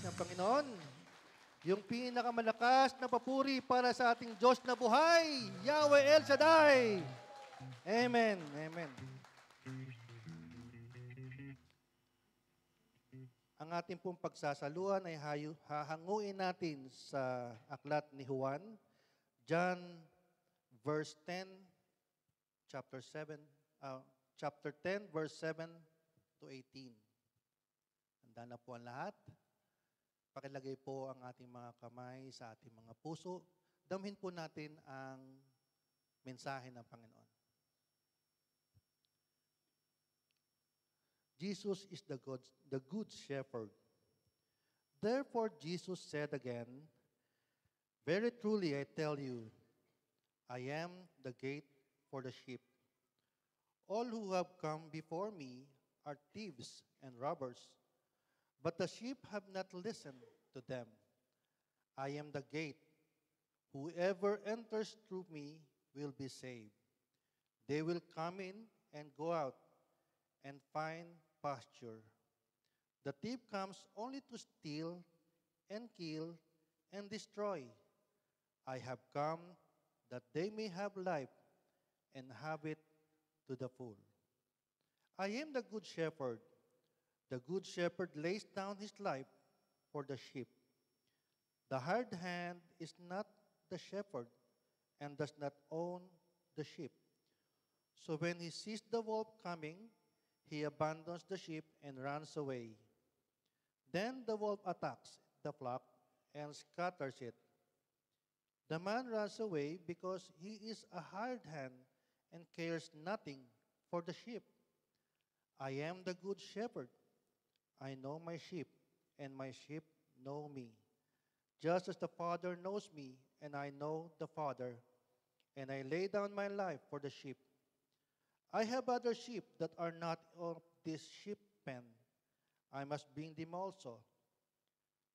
ng Panginoon. Yung pinakamalakas na papuri para sa ating Diyos na buhay, Yahweh El Shaddai. Amen. Amen. Ang ating pong pagsasaluhan ay hahanguin natin sa aklat ni Juan, John verse 10, chapter 10, verse 7 to 18. Handa na po ang lahat. Pakilagay po ang ating mga kamay sa ating mga puso. Damhin po natin ang mensahe ng Panginoon. Jesus is the good shepherd. Therefore, Jesus said again, "Very truly I tell you, I am the gate for the sheep. All who have come before me are thieves and robbers, but the sheep have not listened to them. I am the gate. Whoever enters through me will be saved. They will come in and go out and find pasture. The thief comes only to steal and kill and destroy. I have come that they may have life and have it to the full. I am the good shepherd. The good shepherd lays down his life for the sheep. The hired hand is not the shepherd and does not own the sheep. So when he sees the wolf coming, he abandons the sheep and runs away. Then the wolf attacks the flock and scatters it. The man runs away because he is a hired hand and cares nothing for the sheep. I am the good shepherd. I know my sheep, and my sheep know me. Just as the Father knows me, and I know the Father, and I lay down my life for the sheep. I have other sheep that are not of this sheep pen. I must bring them also.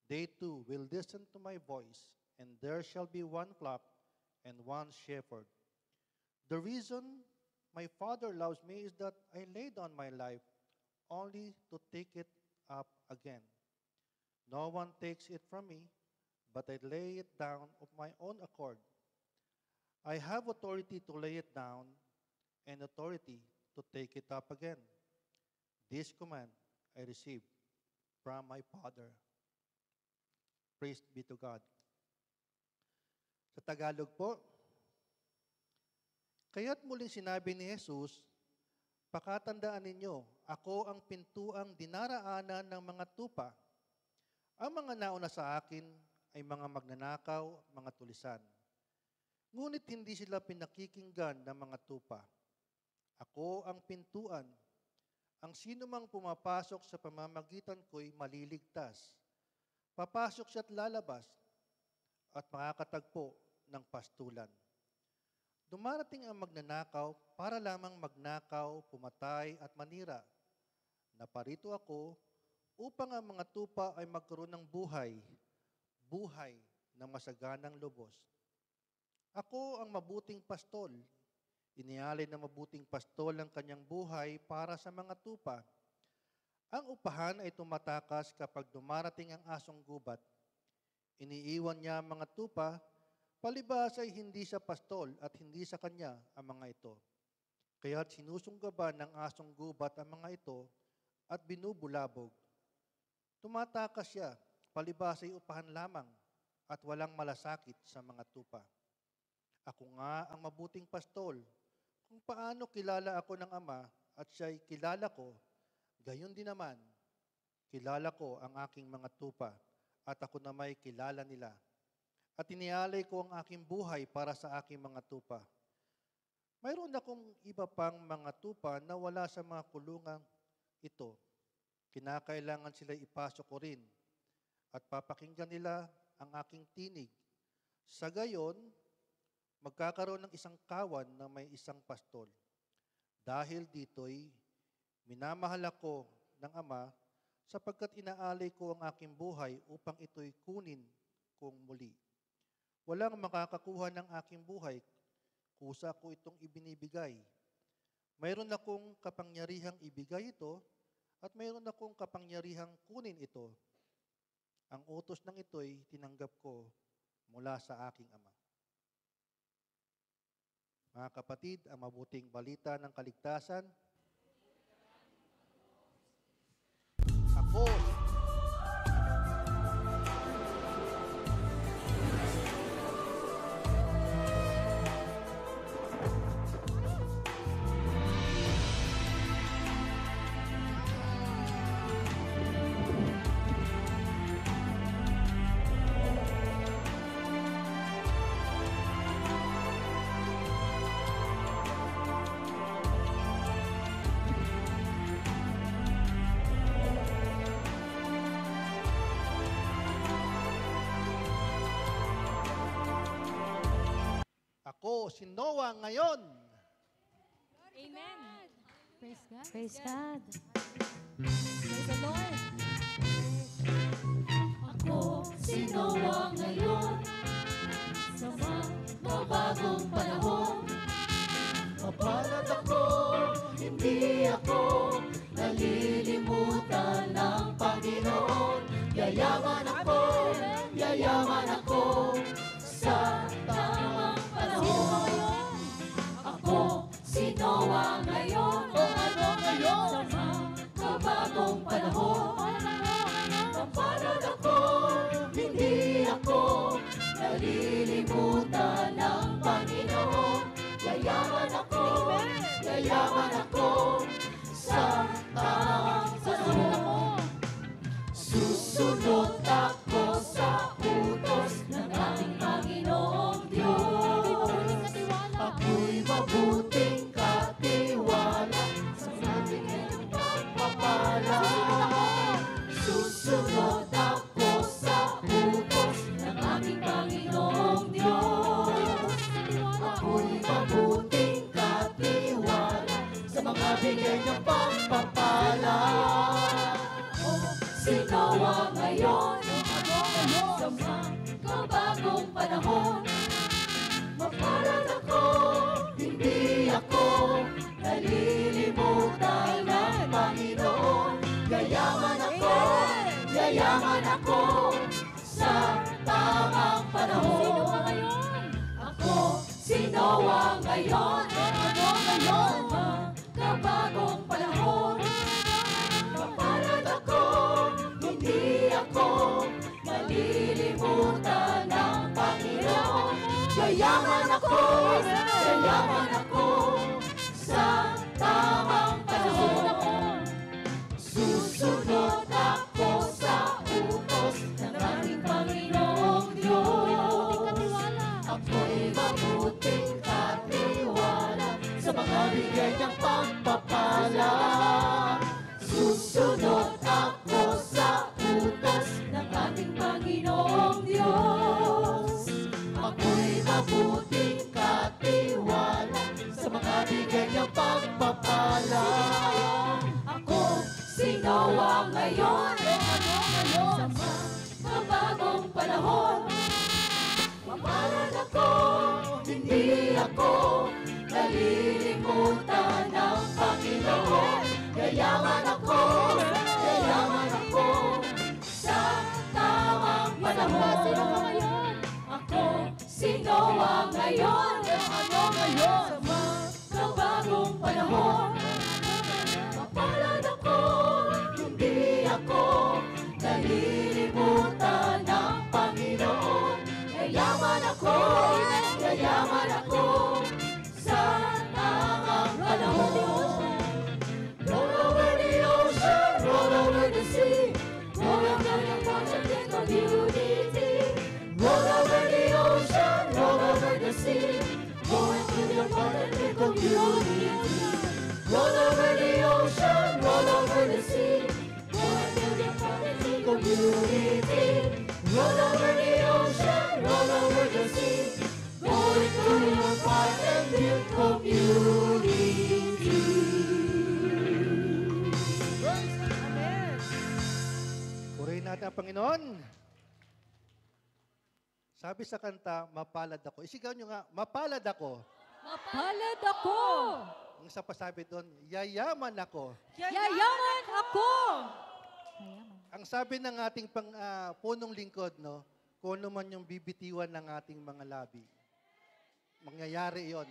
They too will listen to my voice, and there shall be one flock and one shepherd. The reason my Father loves me is that I lay down my life only to take it up again. No one takes it from me, but I lay it down of my own accord. I have authority to lay it down and authority to take it up again. This command I received from my Father." Praise be to God. Sa Tagalog po, kaya't muling sinabi ni Jesus, "Pakatandaan ninyo, ako ang pintuang dinaraanan ng mga tupa. Ang mga nauna sa akin ay mga magnanakaw, mga tulisan. Ngunit hindi sila pinakikinggan ng mga tupa. Ako ang pintuan. Ang sino mang pumapasok sa pamamagitan ko'y maliligtas. Papasok siya't lalabas at makakatagpo ng pastulan. Dumarating ang magnanakaw para lamang magnakaw, pumatay at manira. Naparito ako upang ang mga tupa ay magkaroon ng buhay, buhay na masaganang lubos. Ako ang mabuting pastol. Inialay na mabuting pastol ang kanyang buhay para sa mga tupa. Ang upahan ay tumatakas kapag dumarating ang asong gubat. Iniiwan niya ang mga tupa, palibhas ay hindi sa pastol at hindi sa kanya ang mga ito. Kaya't sinusunggaban ng asong gubat ang mga ito at binubulabog. Tumatakas siya, palibhas ay upahan lamang at walang malasakit sa mga tupa. Ako nga ang mabuting pastol. Kung paano kilala ako ng Ama at siya'y kilala ko, gayon din naman, kilala ko ang aking mga tupa at ako na may kilala nila. At inialay ko ang aking buhay para sa aking mga tupa. Mayroon akong iba pang mga tupa na wala sa mga kulungan ito. Kinakailangan sila ipasok ko rin at papakinggan nila ang aking tinig. Sa gayon, magkakaroon ng isang kawan na may isang pastol. Dahil dito'y minamahal ako ng Ama sapagkat inaalay ko ang aking buhay upang ito'y kunin kong muli. Walang makakakuha ng aking buhay, kusa ko itong ibinibigay. Mayroon akong kapangyarihang ibigay ito at mayroon akong kapangyarihang kunin ito. Ang utos ng ito'y tinanggap ko mula sa aking Ama. Mga kapatid, ang mabuting balita ng kaligtasan, ako, si Noah ngayon. Amen. Praise God. Praise God. Praise the Lord. Ako si Noah ngayon sa mabagong panahon. Mapalad ako, hindi ako nalilimutan ng Panginoon. Yayaman ako sa tamang panahon. Ako si Noah ngayon, sa mabagong panahon. Mapalad ako, hindi ako nalilimutan ng Panginoon. Yayaman ako sa tamang panahon. Susunod ako sa utos ng ating Panginoong Diyos. Ako'y mabuting katiwala sa ating pagpapala. Susunod ako sa utos ng ating Panginoong Diyos. Ako'y mabuting katiwala sa mga bigay niyang pagpapala. Si Noah ngayon, sa mabagong panahon. Mapalad ako, hindi ako nalilimutan ng Panginoon. Yayaman ako sa tamang panahon. Ako si Noah ngayon, sa mabagong panahon. Mapalad ako, hindi ako nalilimutan ng Panginoon. Yayaman ako sa tamang panahon. Susunod ako sa utos ng ating Panginoong Diyos. Ako'y mabuting katiwala sa mga bigay niyang pagpapala. Susunod ako sa utos ng ating Panginoong Diyos. Ako'y mabuting katiwala sa mga bigay niyang pagpapala. Ako si Noah ngayon, sa mabagong panahon. Mapalad ako, hindi ako nalilimutan ng Panginoon. Yayaman ako sa tamang panahon. Ako si Noah ngayon, sa mabagong panahon. Mapalad ako, hindi ako nalilimutan ng Panginoon. Yayaman ako sa tamang panahon. Roll over the ocean, roll over the sea, roll over the water, think of unity. Roll over the ocean, roll over the sea, going through the water, think of unity. Roll over the ocean, roll over the sea, going through the water, think of unity. Roll over the ocean, roll over the sea, going through your part and think of unity. Purihin natin ang Panginoon. Sabi sa kanta, mapalad ako. Isigaw nyo nga, mapalad ako. Mapalad ako. Ang isa pa sabi doon, yayaman ako. Yayaman ako. Mayaman. ang sabi ng ating punong lingkod, no, kung ano man yung bibitiwan ng ating mga labi, mangyayari yon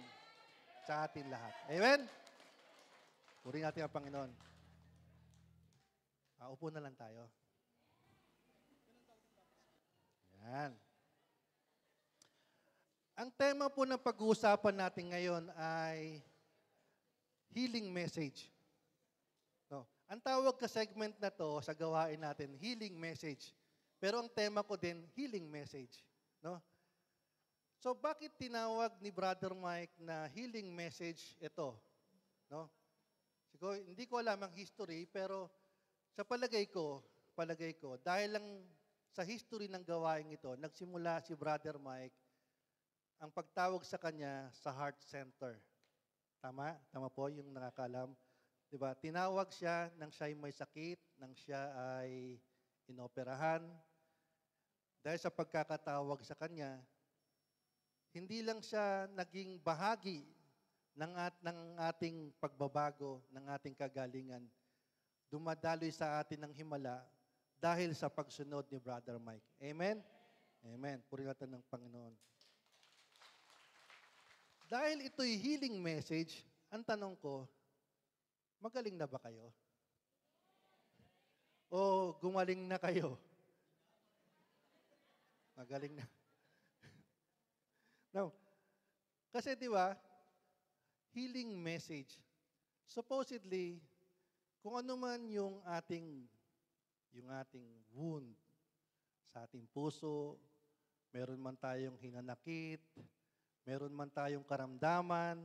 sa atin lahat. Amen? Purihin natin ang Panginoon. Upo na lang tayo. Yan. Ang tema po ng pag-uusapan natin ngayon ay healing message. No. Ang tawag ka segment na to sa gawain natin, healing message. Pero ang tema ko din, healing message. No? So bakit tinawag ni Brother Mike na healing message ito? No? Siguro, hindi ko alam ang history, pero sa palagay ko, dahil lang sa history ng gawain ito, nagsimula si Brother Mike, ang pagtawag sa kanya sa heart center. Tama? Tama po yung nakakalam. Diba? Tinawag siya nang siya ay may sakit, nang siya ay inoperahan. Dahil sa pagkakatawag sa kanya, hindi lang siya naging bahagi ng ating pagbabago, ng ating kagalingan. Dumadaloy sa atin ng himala dahil sa pagsunod ni Brother Mike. Amen? Amen. Purihin natin ng Panginoon. Dahil ito'y healing message, ang tanong ko, magaling na ba kayo? O gumaling na kayo? Magaling na. No. Kasi di ba, healing message, supposedly, kung ano man yung ating wound sa ating puso, meron man tayong hinanakit, meron man tayong karamdaman,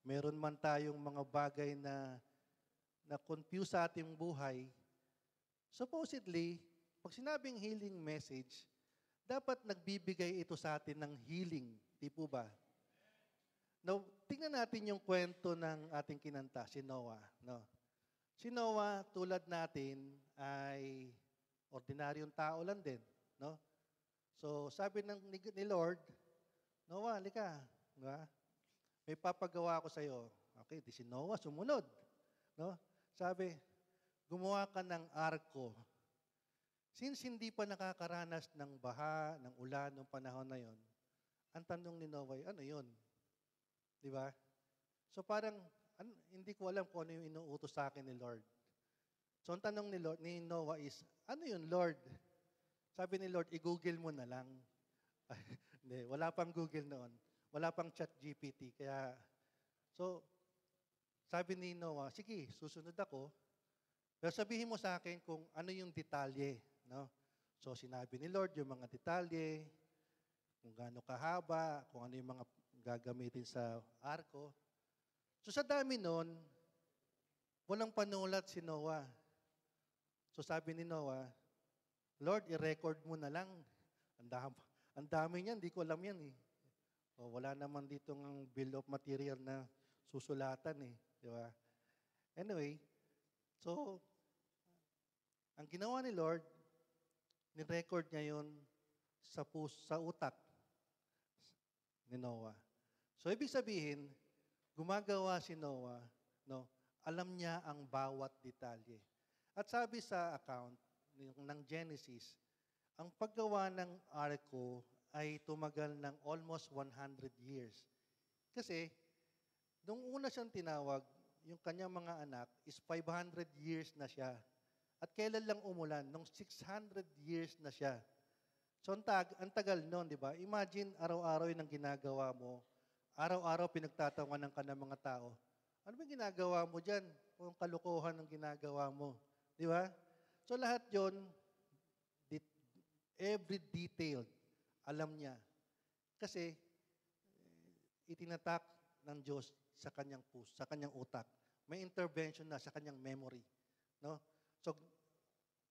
meron man tayong mga bagay na confuse sa ating buhay, supposedly, pag sinabing healing message, dapat nagbibigay ito sa atin ng healing. Di po ba? Now, tingnan natin yung kwento ng ating kinanta, si Noah. No? Si Noah, tulad natin, ay ordinaryong tao lang din. No? So, sabi ni Lord, Noah, halika. Diba? May papagawa ako sa'yo. Okay, di si Noah, sumunod. No? Sabi, gumawa ka ng arko. Since hindi pa nakakaranas ng baha, ng ulan, ng panahon na yon, ang tanong ni Noah, ano yun? Di ba? So parang, hindi ko alam kung ano yung inuutos sa akin ni Lord. So ang tanong ni Noah is, ano yun, Lord? Sabi ni Lord, i-google mo na lang. Hindi, wala pang Google noon. Wala pang ChatGPT. Kaya, so, sabi ni Noah, sige, susunod ako. Pero sabihin mo sa akin kung ano yung detalye. No? So, sinabi ni Lord yung mga detalye, kung gaano kahaba, kung ano yung mga gagamitin sa arko. So, sa dami nun, walang panulat si Noah. So, sabi ni Noah, Lord, i-record mo na lang. Ang dami niyan, hindi ko alam yan eh. O, wala naman dito ng bill of material na susulatan eh. Di ba? Anyway, so, ang ginawa ni Lord, ni-record niya yun sa utak ni Noah. So, ibig sabihin, gumagawa si Noah, no, alam niya ang bawat detalye. At sabi sa account ng Genesis, ang paggawa ng arko ay tumagal ng almost 100 years. Kasi, nung una siyang tinawag, yung kanyang mga anak is 500 years na siya. At kailan lang umulan? Nung 600 years na siya. So, ang tagal nun, di ba? Imagine, araw-araw yun ang ginagawa mo. Araw-araw pinagtatawanan ka ng mga tao. Ano ba ginagawa mo dyan? Kung kalukuhan ang ginagawa mo. Di ba? So, lahat yun, every detail, alam niya. Kasi, itinatak ng Diyos sa kanyang puso, sa kanyang utak. May intervention na sa kanyang memory. No? So,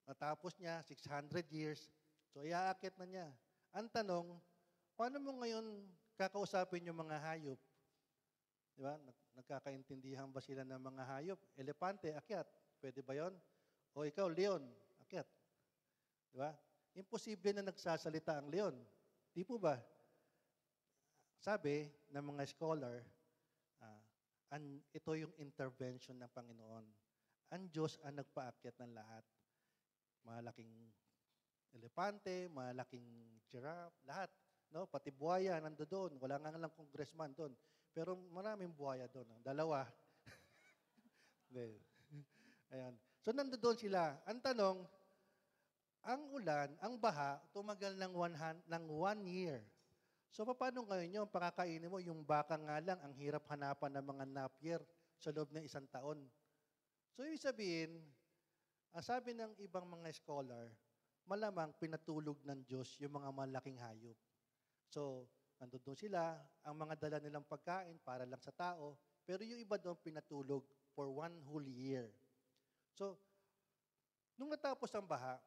natapos niya, 600 years, so iaakit na niya. Ang tanong, paano mo ngayon kakausapin yung mga hayop? Di ba? Nagkakaintindihan ba sila ng mga hayop? Elepante, akyat. Pwede ba yon? O ikaw, leon, akyat. Di ba? Imposible na nagsasalita ang leon. Di po ba? Sabi ng mga scholar, ito yung intervention ng Panginoon. Ang Diyos ang nagpaakyat ng lahat. Malaking elepante, malaking giraffe, lahat. No? Pati buhaya nando doon. Wala nga lang congressman doon. Pero maraming buhaya doon. Dalawa. Well, ayan. So nandoon sila. Ang tanong, ang ulan, ang baha, tumagal ng 1 year. So paano ngayon yun? Pakakainin mo, yung baka nga lang, ang hirap hanapan ng mga napier sa loob ng 1 taon. So ibig sabihin, ang sabi ng ibang mga scholar, malamang pinatulog ng Diyos yung mga malaking hayop. So, nandoon sila, ang mga dala nilang pagkain para lang sa tao, pero yung iba doon pinatulog for 1 whole year. So, nung natapos ang baha,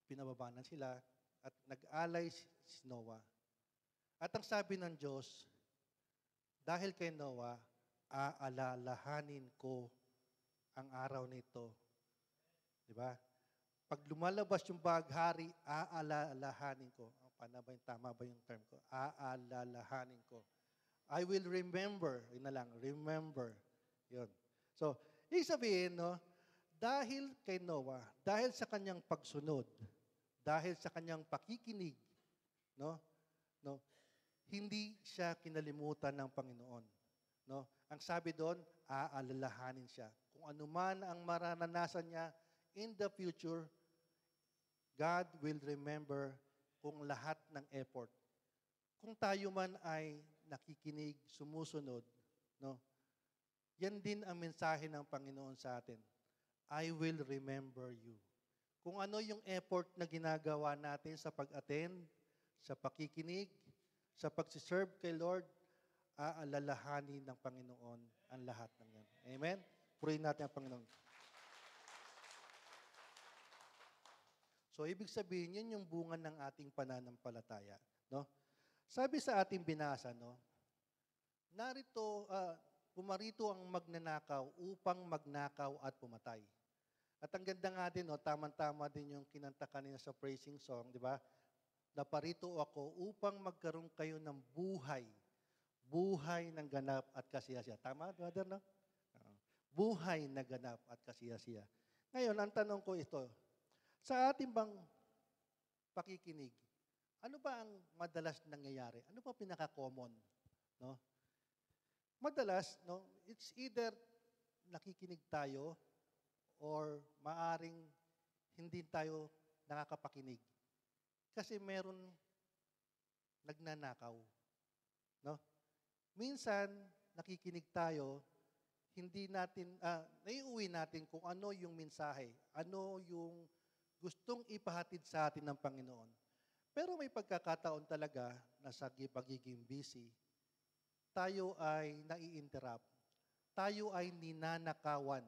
pinababanan sila at nag-alay si Noah. At ang sabi ng Diyos, dahil kay Noah, aalalahanin ko ang araw nito. Diba? Pag lumalabas yung baghari, aalalahanin ko. Paano ba yung tama ba yung term ko? Aalalahanin ko. I will remember. Yun na lang, remember. Yun. So, ibig sabihin, no, dahil kay Noah, dahil sa kanyang pagsunod, dahil sa kanyang pakikinig, no, hindi siya kinalimutan ng Panginoon. No? Ang sabi doon, aalalahanin siya. Kung ano man ang mararanasan niya in the future, God will remember kung lahat ng effort. Kung tayo man ay nakikinig, sumusunod, no? Yan din ang mensahe ng Panginoon sa atin. I will remember you. Kung ano yung effort na ginagawa natin sa pag-attend, sa pakikinig, sa pagsiserve kay Lord, aalalahanin ng Panginoon ang lahat ng yan. Amen? Purihin natin ang Panginoon. So, ibig sabihin, yun yung bunga ng ating pananampalataya. No? Sabi sa ating binasa, no, pumarito ang magnanakaw upang magnakaw at pumatay. At ang ganda nga din, no, tama-tama din yung kinanta kanina sa praising song, di ba? Naparito ako upang magkaroon kayo ng buhay. Buhay ng ganap at kasiyasiya. Tama, brother, no? Buhay na ganap at kasiyasiya. Ngayon, ang tanong ko ito, sa ating bang pakikinig, ano ba ang madalas nangyayari? Ano ba pinaka-common? No? Madalas, no, it's either nakikinig tayo or maaring hindi tayo nakakapakinig. Kasi meron nagnanakaw. No? Minsan, nakikinig tayo, hindi natin, naiuwi natin kung ano yung mensahe, ano yung gustong ipahatid sa atin ng Panginoon. Pero may pagkakataon talaga na sa pagiging busy, tayo ay nai-interrupt. Tayo ay ninanakawan.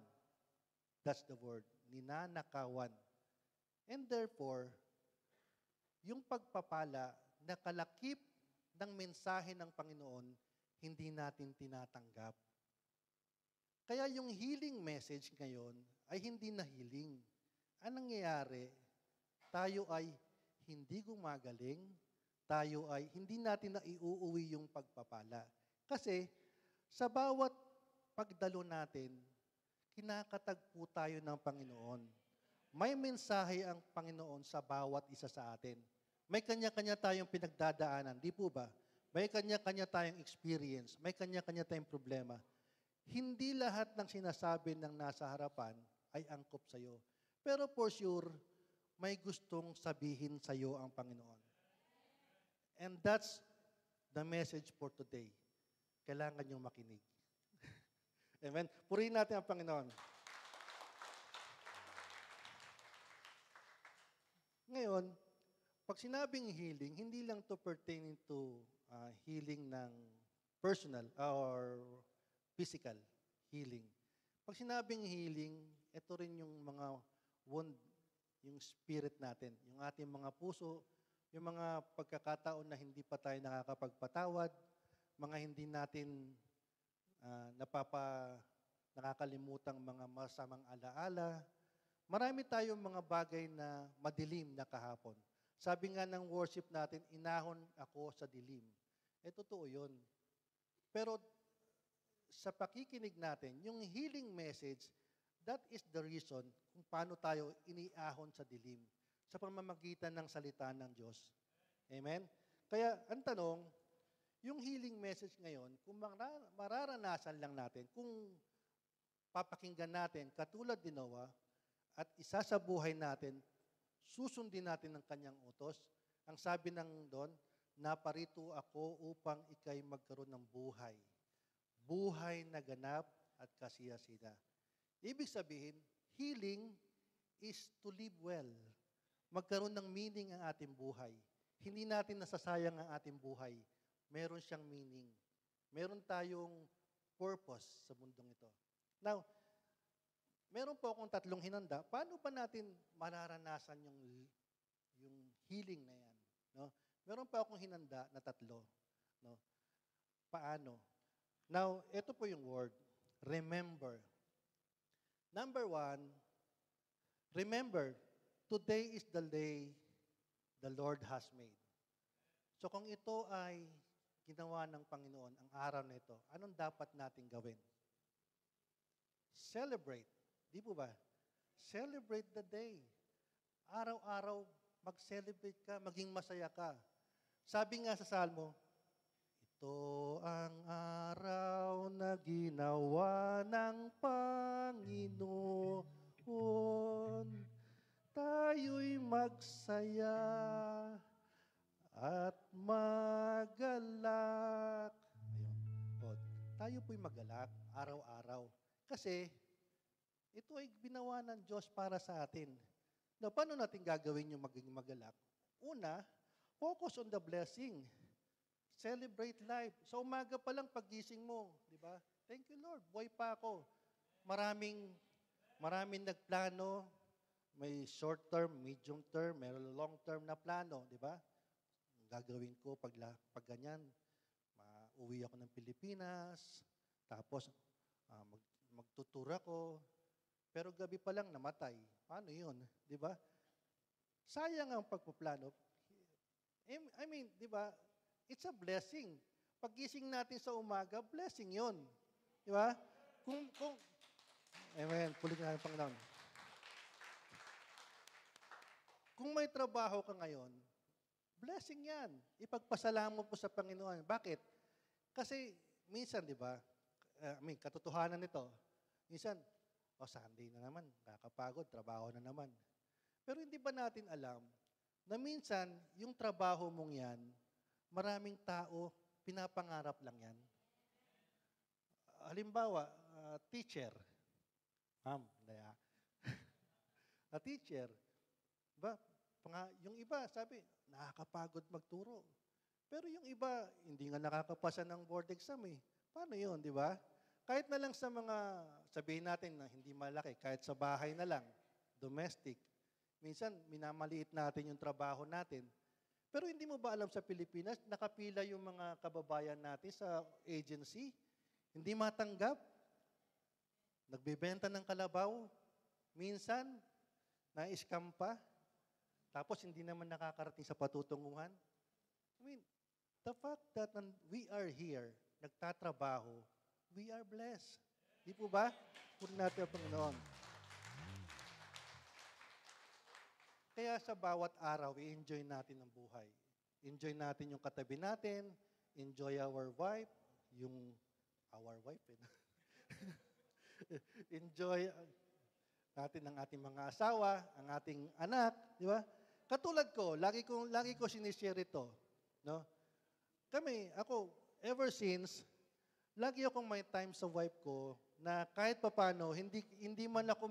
That's the word, ninanakawan. And therefore, yung pagpapala na kalakip ng mensahe ng Panginoon, hindi natin tinatanggap. Kaya yung healing message ngayon ay hindi na healing. Anong nangyayari? Tayo ay hindi gumagaling, tayo ay hindi natin na iuuwi yung pagpapala. Kasi sa bawat pagdalo natin, kinakatagpo tayo ng Panginoon. May mensahe ang Panginoon sa bawat isa sa atin. May kanya-kanya tayong pinagdadaanan, di po ba? May kanya-kanya tayong experience, may kanya-kanya tayong problema. Hindi lahat ng sinasabi ng nasa harapan ay angkop sa iyo. Pero for sure, may gustong sabihin sa iyo ang Panginoon. And that's the message for today. Kailangan niyong makinig. Amen? Purihin natin ang Panginoon. Ngayon, pag sinabing healing, hindi lang to pertaining to healing ng personal or physical healing. Pag sinabing healing, ito rin yung mga wound, yung spirit natin, yung ating mga puso, yung mga pagkakataon na hindi pa tayo nakakapagpatawad, mga hindi natin nakakalimutang mga masamang alaala. Marami tayong mga bagay na madilim na kahapon. Sabi nga ng worship natin, inahon ako sa dilim. Totoo yun. Pero sa pakikinig natin, yung healing message, That is the reason kung paano tayo iniahon sa dilim sa pamamagitan ng salita ng Diyos. Amen? Kaya, ang tanong, yung healing message ngayon, kung mararanasan lang natin, kung papakinggan natin, katulad ni Noah, at isa sa buhay natin, susundin natin ang kanyang utos. Ang sabi ng doon, naparito ako upang ikay magkaroon ng buhay. Buhay na ganap at kasiyasida. Ibig sabihin, healing is to live well. Magkaroon ng meaning ang ating buhay. Hindi natin nasasayang ang ating buhay. Meron siyang meaning. Meron tayong purpose sa mundong ito. Now, meron po akong 3 hinanda. Paano ba natin mararanasan yung healing na yan? No? Meron pa akong hinanda na 3. No? Paano? Now, ito po yung word. Remember. Number 1, remember, today is the day the Lord has made. So kung ito ay ginawa ng Panginoon, ang araw na ito, anong dapat natin gawin? Celebrate. Di po ba? Celebrate the day. Araw-araw, mag-celebrate ka, maging masaya ka. Sabi nga sa Salmo, ito ang araw na ginawa ng Panginoon. Tayo'y magsaya at magalak. Ayun. O, tayo po'y magalak araw-araw. Kasi, ito ay ginawa ng Diyos para sa atin. Now, paano natin gagawin yung maging magalak? Una, focus on the blessing. Celebrate life. Sa umaga pa lang paggising mo, di ba? Thank you, Lord. Buhay pa ako. Maraming nagplano. May short term, medium term, may long term na plano, di ba? Gagawin ko pag ganyan, mauwi ako ng Pilipinas, tapos magtutur ako, pero gabi pa lang namatay. Paano yun? Di ba? Sayang ang pagpaplano. I mean, di ba? It's a blessing. Paggising natin sa umaga, blessing yun. Di ba? Amen. Pulig na ng Panginoon. Kung may trabaho ka ngayon, blessing yan. Ipagpasalamat mo po sa Panginoon. Bakit? Kasi minsan, di ba, katotohanan nito, minsan, Sunday na naman, kakapagod, trabaho na naman. Pero hindi ba natin alam na minsan, yung trabaho mong yan, maraming tao, pinapangarap lang yan. Halimbawa, teacher. Ma'am, a teacher. Diba? Yung iba, sabi, nakakapagod magturo. Pero yung iba, hindi nga nakakapasa ng board exam eh. Paano yun, di ba? Kahit na lang sa mga, sabihin natin na hindi malaki, kahit sa bahay na lang, domestic. Minsan, minamaliit natin yung trabaho natin. Pero hindi mo ba alam sa Pilipinas, nakapila yung mga kababayan natin sa agency, hindi matanggap, nagbebenta ng kalabaw, minsan, na-scam pa, tapos hindi naman nakakarating sa patutunguhan. I mean, the fact that we are here, nagtatrabaho, we are blessed. Di po ba? Puri natin ang Panginoon. Kaya sa bawat araw, i-enjoy natin ang buhay. Enjoy natin yung katabi natin, enjoy our wife, enjoy natin ang ating mga asawa, ang ating anak, di ba? Katulad ko, lagi ko sinishare ito, no? Ako, ever since, lagi akong may time sa wife ko na kahit papano, hindi man ako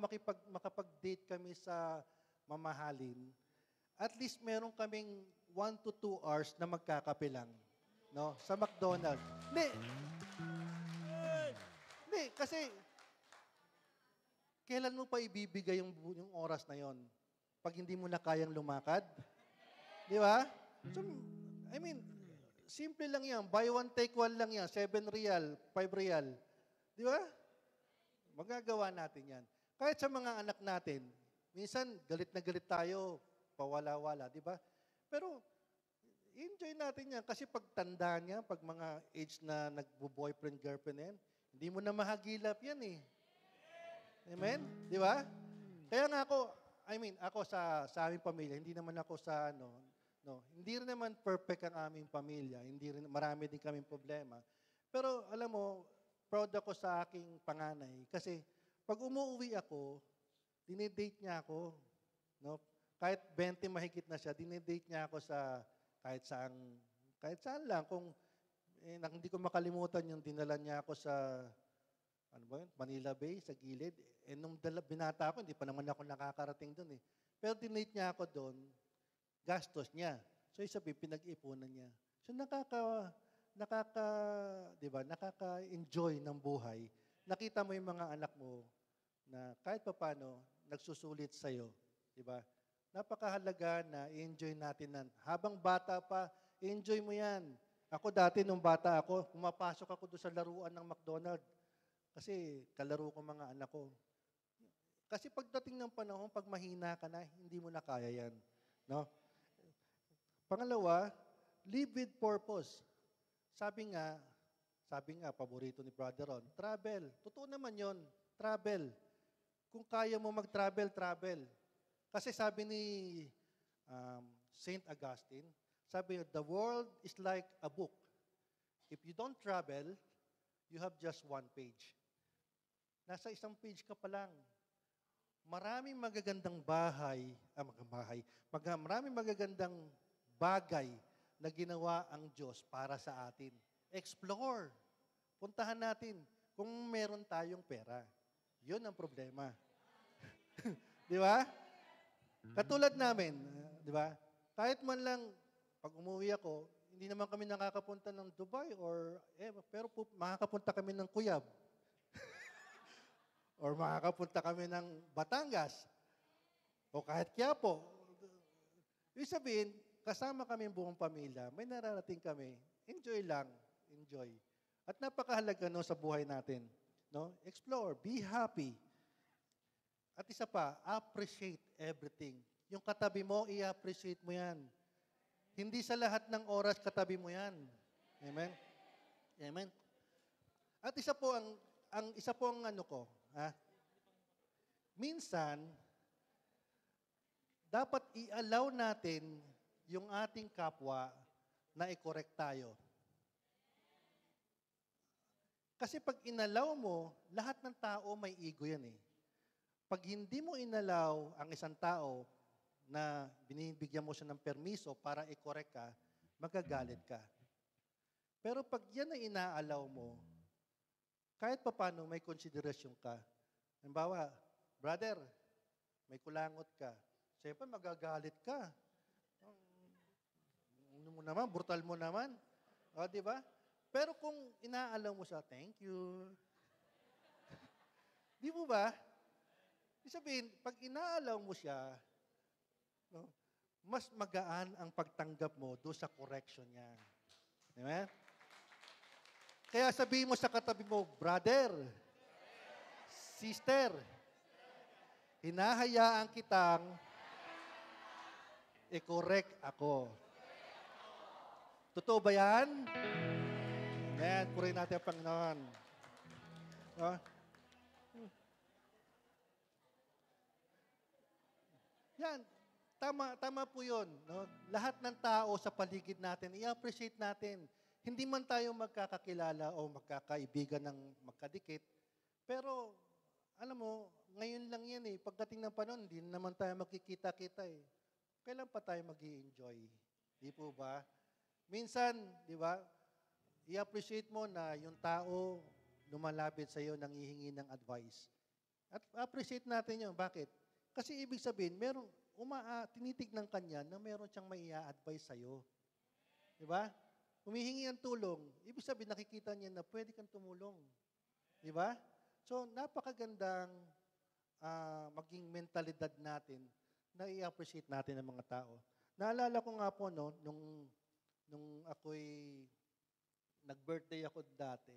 makapag-date kami sa mamahalin, at least meron kaming 1 to 2 hours na magkakape lang, no? Sa McDonald's. Hindi, kasi kailan mo pa ibibigay yung oras na yon? Pag hindi mo na kayang lumakad? Di ba? So, I mean, simple lang yan. Buy one, take one lang yan. 7 real, 5 real. Di ba? Magagawa natin yan. Kahit sa mga anak natin, minsan galit na galit tayo, pawala-wala, di ba? Pero, enjoy natin yan. Kasi pag tanda niya, pag mga age na nagbo-boyfriend, girlfriend yan, hindi mo na mahagilap yan eh. Amen? Di ba? Kaya nga ako, ako sa aming pamilya, hindi naman ako sa hindi rin naman perfect ang aming pamilya. Hindi rin, marami din kaming problema. Pero alam mo, proud ako sa aking panganay. Kasi pag umuwi ako, dinidate niya ako. No? Kahit 20 mahigit na siya, dinidate niya ako sa kahit saan lang. Kung hindi ko makalimutan yung dinala niya ako sa Manila Bay, sa gilid. Nung binata ako, hindi pa naman ako nakakarating doon eh. Pero dinate niya ako doon, gastos niya. So, isabi, pinag-ipunan niya. So, nakaka-enjoy ng buhay. Nakita mo yung mga anak mo na kahit paano, nagsusulit sa'yo. Diba? Napakahalaga na i-enjoy natin nan. Habang bata pa, i-enjoy mo yan. Ako dati, nung bata ako, pumapasok ako doon sa laruan ng McDonald's. Kasi kalaro ko mga anak ko. Kasi pagdating ng panahon, pag mahina ka na, hindi mo na kaya yan. No? Pangalawa, live with purpose. Sabi nga, paborito ni Brother Ron, travel. Totoo naman yon, travel. Kung kaya mo mag-travel, travel. Kasi sabi ni Saint Augustine, sabi niya, the world is like a book. If you don't travel, you have just one page. Nasa isang page ka pa lang. Maraming magagandang maraming magagandang bagay na ginawa ang Diyos para sa atin. Explore. Puntahan natin kung meron tayong pera. Yun ang problema. Di ba? Katulad namin, di ba? Kahit man lang, pag umuwi ako, hindi naman kami nakakapunta ng Dubai pero makakapunta kami ng Cuyab. Or makakapunta kami ng Batangas. O kahit Quiapo. Ibig sabihin, kasama kami buong pamilya, may nararating kami. Enjoy lang. Enjoy. At napakahalaga sa buhay natin. No? Explore. Be happy. At isa pa, appreciate everything. Yung katabi mo, i-appreciate mo yan. Hindi sa lahat ng oras katabi mo yan. Amen? Amen? At isa po ang minsan, dapat i-allow natin yung ating kapwa na i-correct tayo. Kasi pag inalaw mo, lahat ng tao may ego yan eh. Pag hindi mo inalaw ang isang tao na binibigyan mo siya ng permiso para i-correct ka, magagalit ka. Pero pag yan na inaalaw mo, kahit paano may konsiderasyon ka. Halimbawa, brother, may kulangot ka. Siyempre, magagalit ka. Ano mo naman, brutal mo naman. O, di ba? Pero kung inaalaw mo siya, thank you. Di mo ba? Ibig sabihin, pag inaalaw mo siya, mas magaan ang pagtanggap mo doon sa correction niya. Amen? Kaya sabihin mo sa katabi mo, brother, sister, hinahayaan kitang i-correct ako. Totoo ba yan? Amen. Purihin natin ang Panginoon. No? Yan. Tama po yun. No? Lahat ng tao sa paligid natin, i-appreciate natin. Hindi man tayo magkakakilala o magkakaibigan ng magkadikit, pero, alam mo, ngayon lang yan eh. Pagdating ng panahon, hindi naman tayo magkikita-kita eh. Kailan pa tayo mag-i-enjoy? Di po ba? Minsan, di ba, i-appreciate mo na yung tao lumalapit sa iyo nang hihingi ng advice. At appreciate natin yun. Bakit? Kasi ibig sabihin, tinitignan kanya na meron siyang may i-advise sa iyo. Di ba? Humihingi ng tulong, ibig sabihin nakikita niya na pwede kang tumulong. Di ba? So, napakagandang maging mentalidad natin na i-appreciate natin ang mga tao. Naalala ko nga po, nung ako'y nag-birthday ako dati,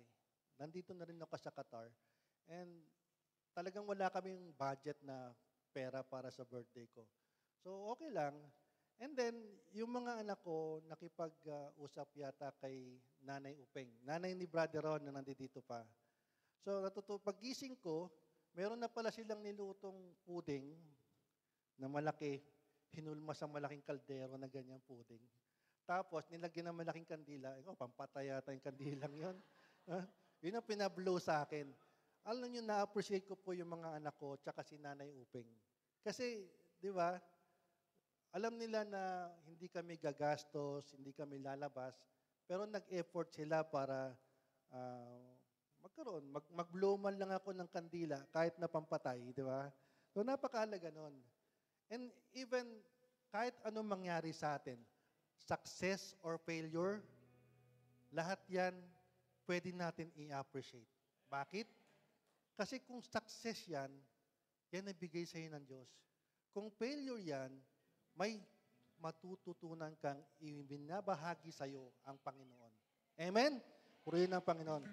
nandito na rin ako sa Qatar, and talagang wala kaming budget na pera para sa birthday ko. So, okay lang. And then, yung mga anak ko, nakipag-usap yata kay Nanay Upeng. Nanay ni Brother Ron na nandito pa. So, pag-gising ko, meron na pala silang nilutong puding na malaki, hinulma sa malaking kaldero na ganyang puding. Tapos, nilagyan ng malaking kandila. Pampatay yata yung kandilang yun. Yun ang pinablow sa akin. Alam nyo, na-appreciate ko po yung mga anak ko tsaka si Nanay Uping. Kasi, di ba, alam nila na hindi kami gagastos, hindi kami lalabas, pero nag-effort sila para mag-blow man lang ako ng kandila kahit na pampatay, di ba? So, napakahalaga nun. And even kahit anong mangyari sa atin, success or failure, lahat yan pwede natin i-appreciate. Bakit? Kasi kung success yan ay bigay sa iyo ng Diyos. Kung failure yan, may matututunan kang ibinabahagi sa iyo ang Panginoon. Amen? Purihin ang Panginoon.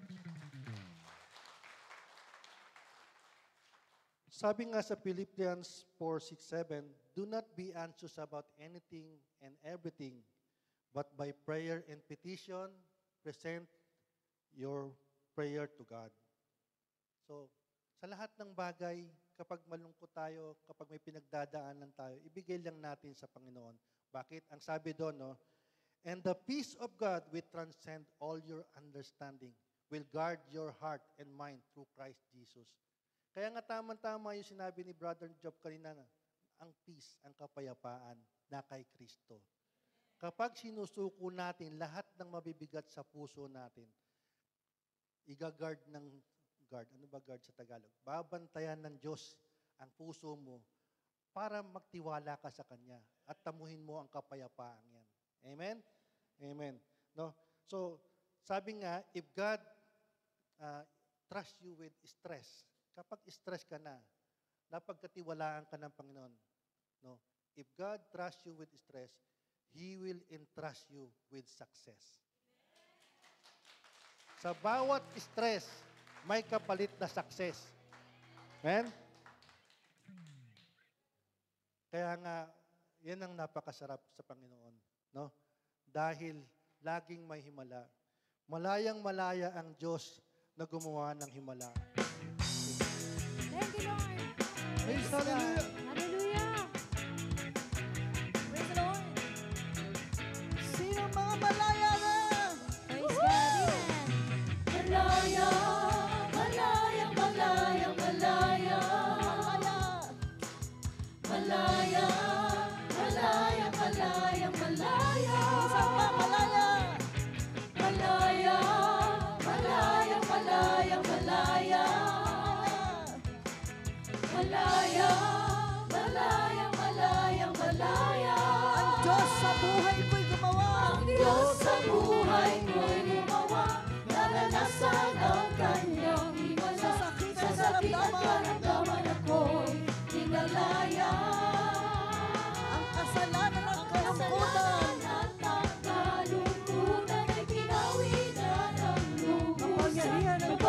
Sabi nga sa Philippians 4:6-7, do not be anxious about anything and everything, but by prayer and petition, present your prayer to God. So, sa lahat ng bagay, kapag malungkot tayo, kapag may pinagdadaanan tayo, ibigay lang natin sa Panginoon. Bakit? Ang sabi doon, no? And the peace of God will transcend all your understanding, will guard your heart and mind through Christ Jesus. Kaya nga tama-tama yung sinabi ni Brother Job kanina na, ang peace, ang kapayapaan na kay Kristo. Kapag sinusuko natin lahat ng mabibigat sa puso natin, i-guard ng guard. Ano ba guard sa Tagalog? Babantayan ng Diyos ang puso mo para magtiwala ka sa Kanya at tamuhin mo ang kapayapaan yan. Amen? Amen. No? So, sabi nga, if God trusts you with stress, kapag stress ka na, napagkatiwalaan ka ng Panginoon. No? If God trusts you with stress, He will entrust you with success. Sa bawat stress, may kapalit na success. Amen? Kaya nga, yan ang napakasarap sa Panginoon. No? Dahil laging may himala. Malayang-malaya ang Diyos na gumawa ng himala. Thank you, Lord. Praise Hallelujah! Hallelujah. Praise the Lord. Sino mga malaya na? Praise God. Amen. Malaya, malaya, malaya, malaya. Malaya, malaya, malaya, malaya. Isang pa malaya. Malaya, malaya, malaya, malaya. Malaya, malaya, malaya, malaya. Ang Diyos sa buhay ko'y gumawa. Ang Diyos sa buhay ko'y gumawa. Naranasan ang kanyang himala. Sa sakit at karamdaman ako'y pinalaya. Ang kasalanan at kalungkutan at kalungkutan ay pinawi na ng lubos. Kapangyarihan ng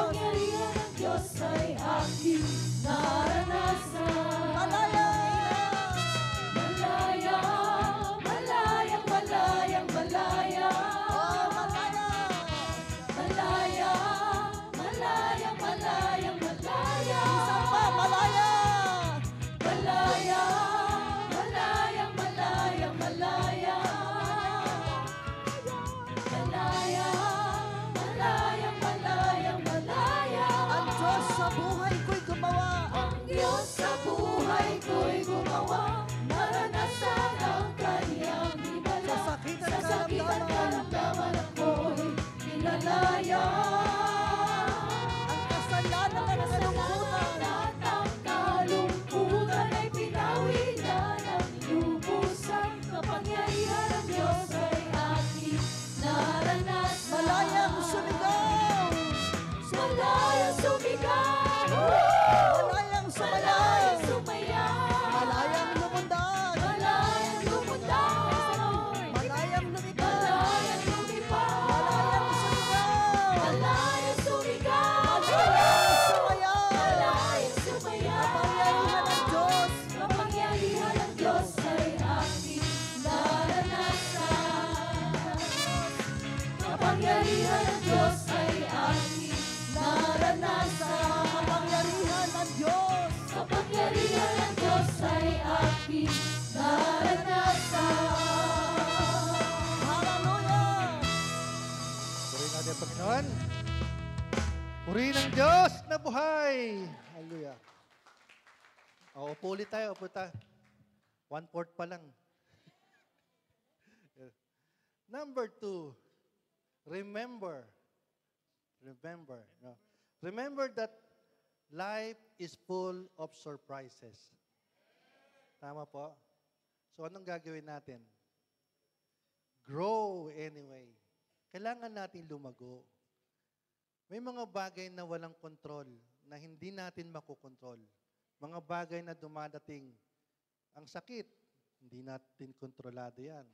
Diyos ay aking naranasan. Malaya! Malaya! Malayang, malayang, malaya! Oh, malaya! Malaya! Malayang, malayang, malaya! Isang pa, malaya! Malaya! Malayang, malayang, malaya! Malaya! Malayang, malayang, malaya! Ang Diyos sa buhay ko'y gumawa. Ang Diyos sa buhay ko'y gumawa. Naranasan ang kanyang himala. Sa sakit at karamdaman ako'y pinalaya. Ang kasalanan at kalungkutan at kalungkutan ay pinawi na ng lubusan. Kapangyarihan ng Diyos ay aking naranasan. Malayang sumigaw! Malayang sumigaw! Malayang sumayaw! Malayang lumundag! Malayang lumundag! Malayang lumipad! Malayang lumipad! Malayang sumigaw! Malayang sumigaw! Malayang sumayaw! Kapangyarihan ng Diyos ay aking naranasan. Kapangyarihan ng Diyos ay aking naranasan. Kapangyarihan ng Diyos aking naranasan. Hallelujah! Purihin natin ang Panginoon. Purihin ang Diyos na buhay. Hallelujah. O, upo ulit tayo, upo tayo. 1/4 pa lang. Number 2, remember. Remember. No? Remember that life is full of surprises. Tama po? So, anong gagawin natin? Grow anyway. Kailangan natin lumago. May mga bagay na walang kontrol, na hindi natin makokontrol. Mga bagay na dumadating. Ang sakit, hindi natin kontrolado yan.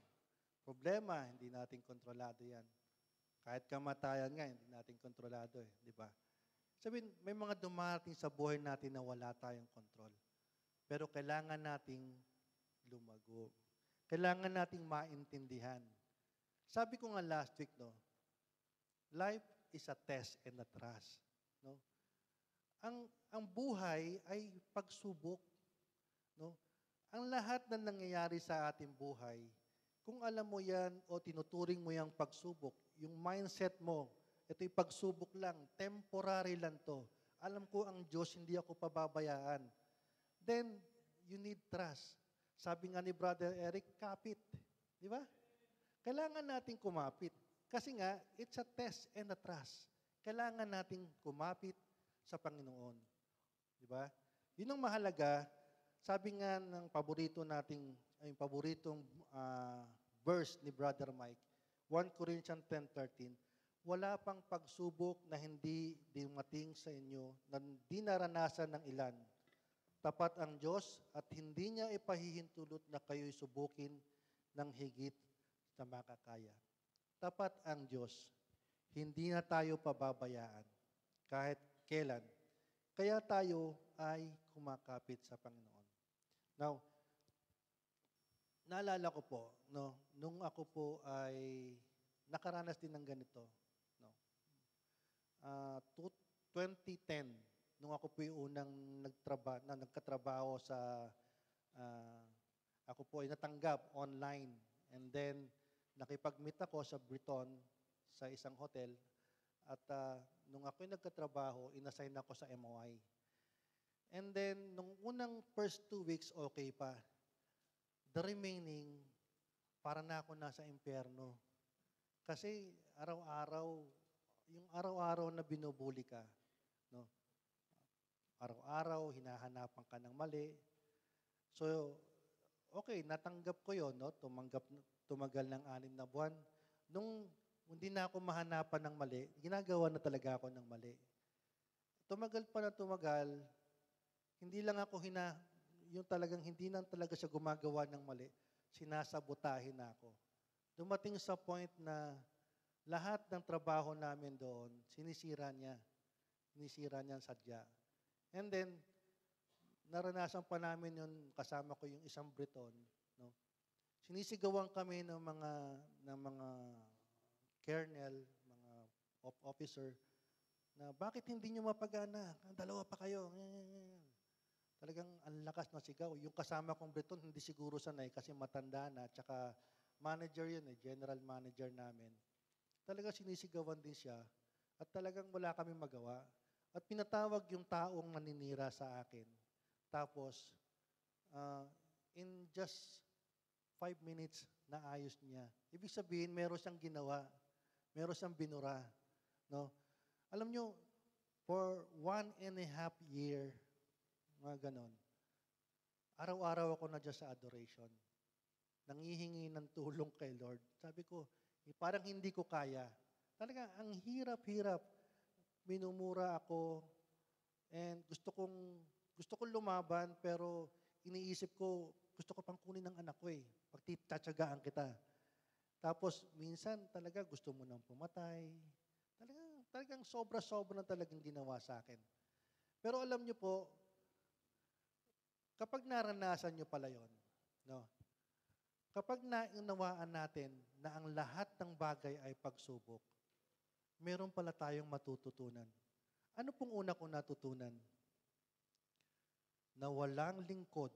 Problema, hindi natin kontrolado yan. Kahit kamatayan nga, hindi natin kontrolado di ba? Sabihin, may mga dumarating sa buhay natin na wala tayong kontrol. Pero kailangan nating lumago. Kailangan nating maintindihan. Sabi ko nga last week, no, life is a test and a trust. No? Ang buhay ay pagsubok. No? Ang lahat na nangyayari sa ating buhay, kung alam mo yan o tinuturing mo yung pagsubok, yung mindset mo, ito'y pagsubok lang, temporary lang to. Alam ko ang Diyos, hindi ako pababayaan. Then, you need trust. Sabi nga ni Brother Eric, kapit. Di ba? Kailangan nating kumapit. Kasi nga, it's a test and a trust. Kailangan nating kumapit sa Panginoon. Di ba? Yun ang mahalaga. Sabi nga ng paboritong verse ni Brother Mike, 1 Corinthians 10:13, wala pang pagsubok na hindi dumating sa inyo, na di naranasan ng ilan. Tapat ang Diyos at hindi niya ipahihintulot na kayo'y subukin ng higit sa makakaya. Tapat ang Diyos. Hindi na tayo pababayaan kahit kailan. Kaya tayo ay kumakapit sa Panginoon. Now, naalala ko po, no, nung ako po ay nakaranas din ng ganito. No, 2010, nung ako po yung unang nagkatrabaho sa, ako po ay natanggap online. And then, nakipag-meet ako sa Briton, sa isang hotel. At nung ako yung nagkatrabaho, inassign ako sa MOI. And then, nung unang first 2 weeks, okay pa. The remaining, para na ako nasa impyerno. Kasi yung araw-araw na binubuli ka, no? Araw-araw, hinahanapan ka ng mali. So, okay, natanggap ko yon, no? Tumagal ng 6 na buwan. Nung hindi na ako mahanapan ng mali, ginagawa na talaga ako ng mali. Tumagal pa na tumagal, hindi lang ako yung talagang hindi na talaga siya gumagawa ng mali, sinasabotahin na ako. Dumating sa point na lahat ng trabaho namin doon, sinisira niya. Sinisira niya sadya. And then, naranasan pa namin yun, kasama ko yung isang Briton, no? Sinisigawan kami ng mga colonel, mga officer, na bakit hindi nyo mapagana? Dalawa pa kayo. Talagang ang lakas na sigaw. Yung kasama kong Briton, hindi siguro sanay kasi matanda na, tsaka manager yun general manager namin. Talagang sinisigawan din siya at talagang wala kami magawa. At pinatawag yung taong naninira sa akin. Tapos, in just 5 minutes, naayos niya. Ibig sabihin, meron siyang ginawa. Meron siyang binura. No? Alam nyo, for 1.5 year, mga ganon, araw-araw ako na dyan sa adoration. Nangihingi ng tulong kay Lord. Sabi ko, parang hindi ko kaya. Talaga, ang hirap-hirap. Minumura ako and gusto kong lumaban pero iniisip ko, gusto ko pang kunin ng anak ko pagtitsagaan kita. Tapos minsan talaga gusto mo nang pumatay. Talagang sobra-sobra na talagang ginawa sa akin. Pero alam niyo po, kapag naranasan niyo pala yon, no? Kapag naunawaan natin na ang lahat ng bagay ay pagsubok, meron pala tayong matututunan. Ano pong una kong natutunan? Na walang lingkod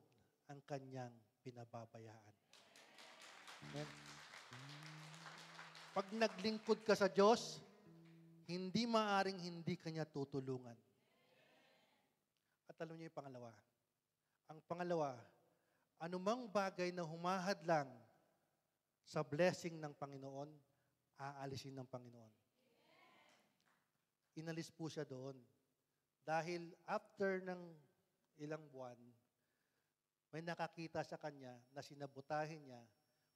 ang kanyang pinababayaan. Amen? Pag naglingkod ka sa Diyos, hindi maaring hindi kanya tutulungan. At alam niyo yung pangalawa. Ang pangalawa, anumang bagay na humahadlang sa blessing ng Panginoon, aalisin ng Panginoon. Inalis po siya doon. Dahil after ng ilang buwan, may nakakita sa kanya na sinabutahin niya,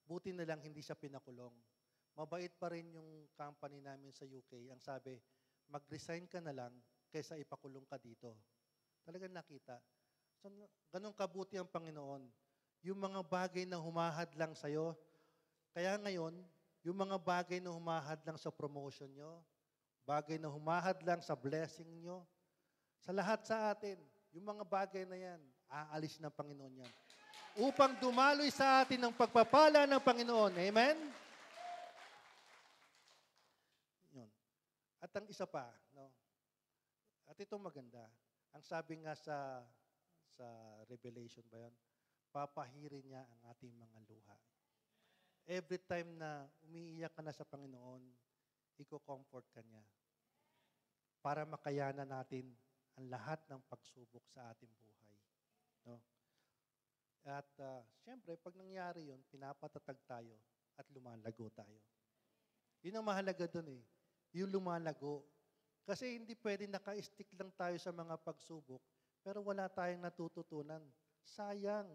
buti na lang hindi siya pinakulong. Mabait pa rin yung company namin sa UK. Ang sabi, mag-resign ka na lang kaysa ipakulong ka dito. Talagang nakita. So, ganun kabuti ang Panginoon. Yung mga bagay na humahadlang sa'yo, kaya ngayon, yung mga bagay na humahadlang sa promotion nyo, bagay na humahadlang sa blessing nyo, sa lahat sa atin, yung mga bagay na yan, aalis ng Panginoon yan. Upang dumaloy sa atin ang pagpapala ng Panginoon. Amen? Yun. At ang isa pa, no? At itong maganda, ang sabi nga sa Revelation ba yun? Papahirin niya ang ating mga luha. Every time na umiiyak ka na sa Panginoon, iko-comfort ka niya para makayanan natin ang lahat ng pagsubok sa ating buhay. No? At siyempre, pag nangyari yun, pinapatatag tayo at lumalago tayo. Yun ang mahalaga dun eh, yung lumalago. Kasi hindi pwede naka-stick lang tayo sa mga pagsubok, pero wala tayong natututunan. Sayang.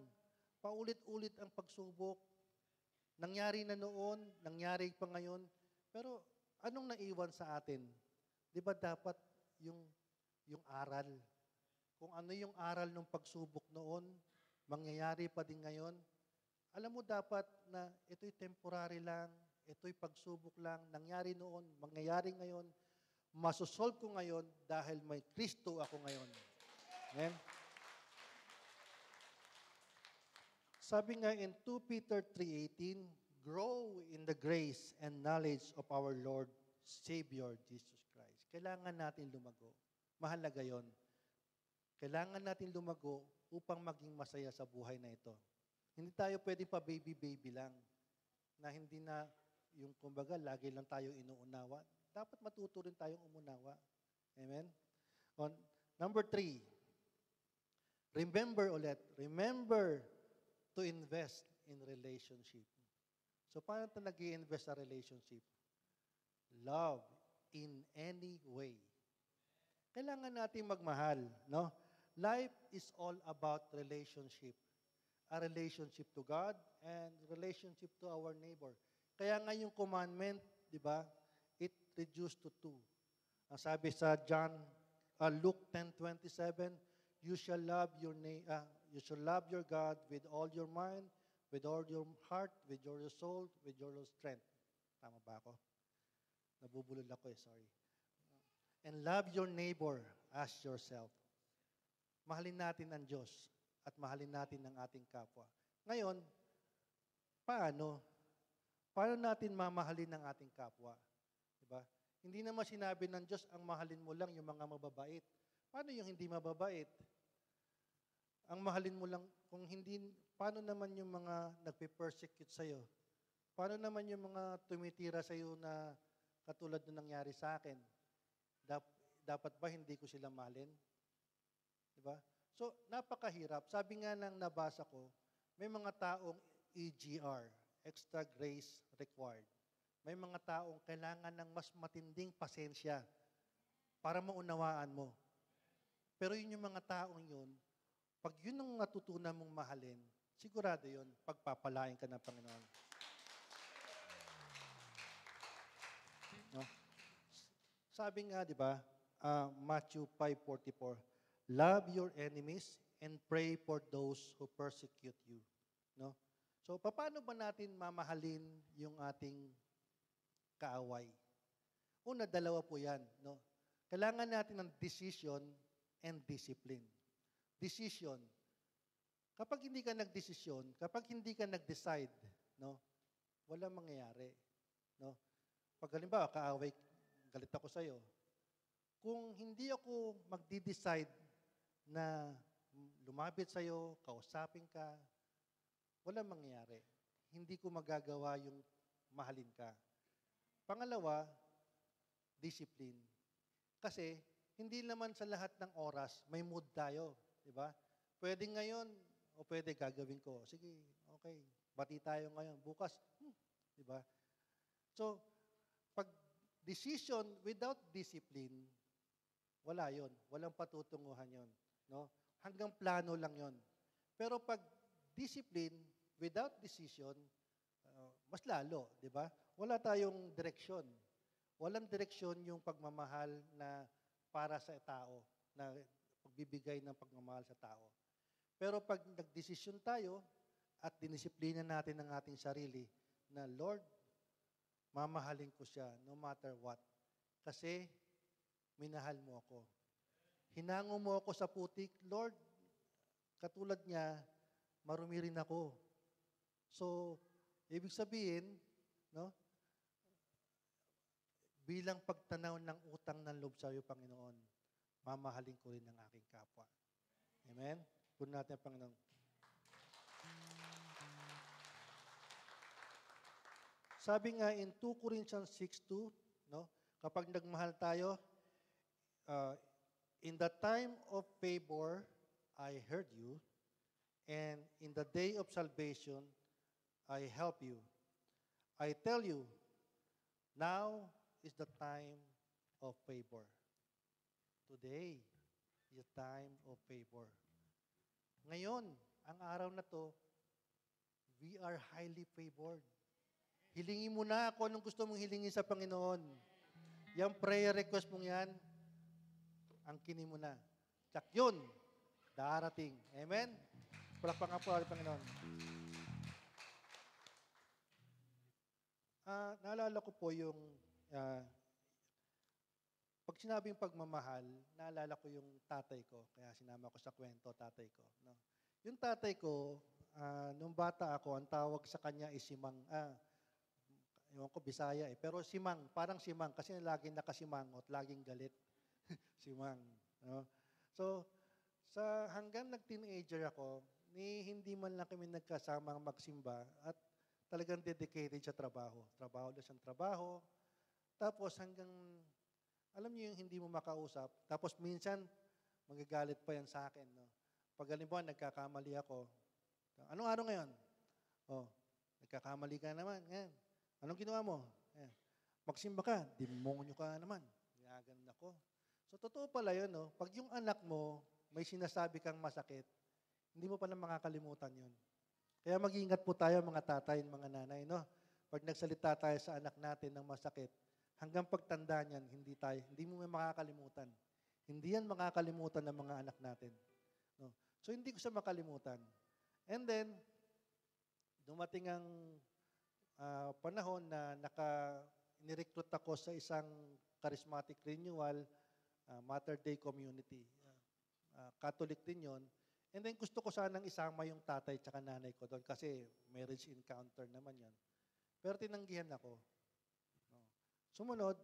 Paulit-ulit ang pagsubok. Nangyari na noon, nangyari pa ngayon, pero anong naiwan sa atin? Di ba dapat yung aral? Kung ano yung aral ng pagsubok noon, mangyayari pa din ngayon. Alam mo dapat na ito'y temporary lang, ito'y pagsubok lang, nangyari noon, mangyayari ngayon, masosolve ko ngayon dahil may Kristo ako ngayon. Amen? Sabi nga in 2 Peter 3:18, grow in the grace and knowledge of our Lord, Savior, Jesus Christ. Kailangan natin lumago. Mahalaga yon. Kailangan natin lumago upang maging masaya sa buhay na ito. Hindi tayo pwede pa baby-baby lang, na hindi na yung kumbaga, lagi lang tayo inuunawa. Dapat matuto rin tayong umunawa. Amen? On number 3, remember to invest in relationship. So, paano ito nag-i-invest sa relationship? Love in any way. Kailangan natin magmahal, no? Life is all about relationship. A relationship to God and relationship to our neighbor. Kaya nga yung commandment, di ba, it reduced to 2. Ang sabi sa Luke 10:27, you shall love your God with all your mind, with all your heart, with all your soul, with all your strength. Tama ba ako? Nabubulol ako sorry. And love your neighbor as yourself. Mahalin natin ang Diyos at mahalin natin ang ating kapwa. Ngayon, paano? Paano natin mamahalin ang ating kapwa? Diba? Hindi naman sinabi ng Diyos, ang mahalin mo lang yung mga mababait. Paano yung hindi mababait? Ang mahalin mo lang, kung hindi, paano naman yung mga nagpe-persecute sa'yo? Paano naman yung mga tumitira sa'yo na katulad na nangyari sa akin? Dapat ba hindi ko sila mahalin? Diba? So, napakahirap. Sabi nga ng nabasa ko, may mga taong EGR, extra grace required. May mga taong kailangan ng mas matinding pasensya para maunawaan mo. Pero yun yung mga taong yun, pag yun ang natutunan mong mahalin, sigurado yun, pagpapalain ka ng Panginoon. No? Sabi nga, di ba, Matthew 5:44, love your enemies and pray for those who persecute you. No? So, paano ba natin mamahalin yung ating kaaway? Una, dalawa po yan. No? Kailangan natin ng decision and discipline. Decision. Kapag hindi ka nagdesisyon, kapag hindi ka nag-decide, no, walang mangyayari. No? Pag halimbawa, kaaway, galit ako sa'yo. Kung hindi ako magdi-decide na lumapit sa'yo, kausapin ka, walang mangyayari. Hindi ko magagawa yung mahalin ka. Pangalawa, discipline. Kasi, hindi naman sa lahat ng oras may mood tayo. Di ba? Pwede ngayon, o pwede gagawin ko. Sige, okay. Bati tayo ngayon. Bukas, di ba? So, pag decision without discipline, wala yon. Walang patutunguhan yon. No? Hanggang plano lang yon. Pero pag discipline without decision, mas lalo, di ba? Wala tayong direksyon. Walang direksyon yung pagmamahal na para sa tao, na pagbibigay ng pagmamahal sa tao. Pero pag nagdesisyon tayo at dinisiplina natin ang ating sarili na, Lord, mamahalin ko siya no matter what. Kasi minahal mo ako. Hinango mo ako sa putik, Lord, katulad niya, marumi rin ako. So, ibig sabihin, no, bilang pagtanaw ng utang ng loob sa iyo, Panginoon, mamahalin ko rin ang aking kapwa. Amen? Puno natin ang Panginoon. Sabi nga in 2 Corinthians 6:2, no, kapag nagmahal tayo, in the time of favor, I heard you, and in the day of salvation, I help you. I tell you, now is the time of favor. Today is the time of favor. Ngayon, ang araw na to, we are highly favored. Hilingin mo na kung anong gusto mong hilingin sa Panginoon. Yung prayer request mong yan, angkinin mo na. Tsak yun, darating. Amen? Palakpakan po ang Panginoon. Naalala ko po yung pag sinabing pagmamahal, naalala ko yung tatay ko. Kaya sinama ko sa kwento, tatay ko. No? Yung tatay ko, nung bata ako, ang tawag sa kanya is Simang. Ewan ko, Bisaya eh. Pero Simang, parang Simang. Kasi laging nakasimangot, laging galit. Simang. No? So, hanggang nag-teenager ako, hindi man lang kami nagkasamang magsimba at talagang dedicated sa trabaho. Trabaho lang siyang trabaho. Tapos hanggang, alam niyo yung hindi mo makausap. Tapos minsan, magagalit pa yan sa akin. No? Pag halimbawa, nagkakamali ako. Anong araw ngayon? Oh, nagkakamali ka naman. Yan. Anong ginawa mo? Yan. Magsimba ka, demonyo ka naman. Gaganon ako. So, totoo pala yun. No? Pag yung anak mo, may sinasabi kang masakit, hindi mo pala makakalimutan yun. Kaya mag-iingat po tayo mga tatay, mga nanay, no? Pag nagsalita tayo sa anak natin ng masakit, hanggang pagtanda niyan, hindi mo may makakalimutan. Hindi yan makakalimutan ng mga anak natin. No? So, hindi ko siya makalimutan. And then, dumating ang panahon na nirecruit ako sa isang charismatic renewal, Mater Dei community. Catholic din yon. And then gusto ko sanang isama yung tatay tsaka nanay ko doon kasi marriage encounter naman yan. Pero tinanggihan ako. No. Sumunod,